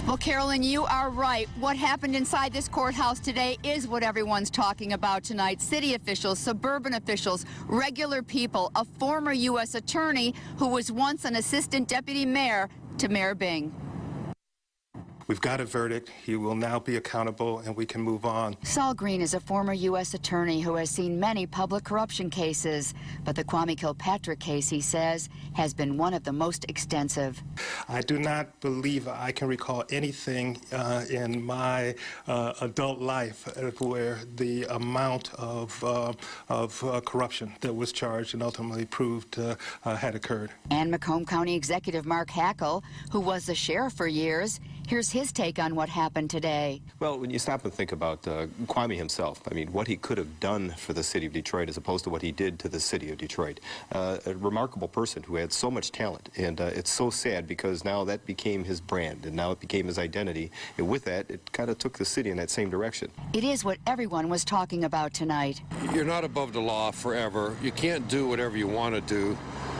Well, Carolyn, you are right. What happened inside this courthouse today is what everyone's talking about tonight. City officials, suburban officials, regular people, a former U.S. attorney who was once an assistant deputy mayor to Mayor Bing. We've got a verdict. He will now be accountable, and we can move on. Saul Green is a former U.S. attorney who has seen many public corruption cases, but the Kwame Kilpatrick case, he says, has been one of the most extensive. I do not believe I can recall anything in my adult life where the amount of corruption that was charged and ultimately proved had occurred. And Macomb County Executive Mark Hackle, who was the sheriff for years, here's his take on what happened today. Well, when you stop and think about Kwame himself, I mean, what he could have done for the city of Detroit as opposed to what he did to the city of Detroit. A remarkable person who had so much talent, and it's so sad because now that became his brand, and now it became his identity, and with that, it kind of took the city in that same direction. It is what everyone was talking about tonight. You're not above the law forever. You can't do whatever you want to do.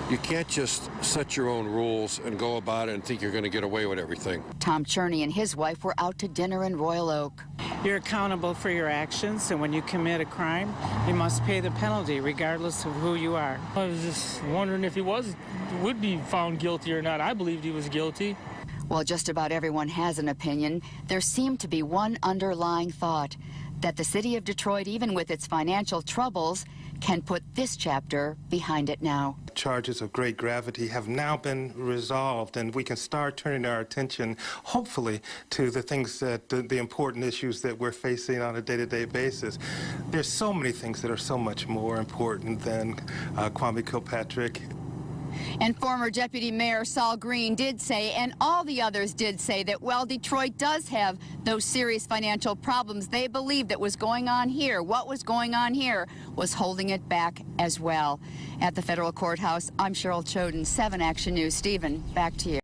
You can't just set your own rules and go about it and think you're going to get away with everything. Tom Cherney and his wife were out to dinner in Royal Oak. You're accountable for your actions, and when you commit a crime, you must pay the penalty, regardless of who you are. I was just wondering if he would be found guilty or not. I believed he was guilty. While just about everyone has an opinion, there seemed to be one underlying thought, that the city of Detroit, even with its financial troubles, can put this chapter behind it now. Charges of great gravity have now been resolved, and we can start turning our attention, hopefully, to the things that, the important issues that we're facing on a day-to-day basis. There's so many things that are so much more important than Kwame Kilpatrick. And former Deputy Mayor Saul Green did say, and all the others did say, that while Detroit does have those serious financial problems, they believe that what was going on here was holding it back as well. At the federal courthouse, I'm Cheryl Choden, 7 Action News. Stephen, back to you.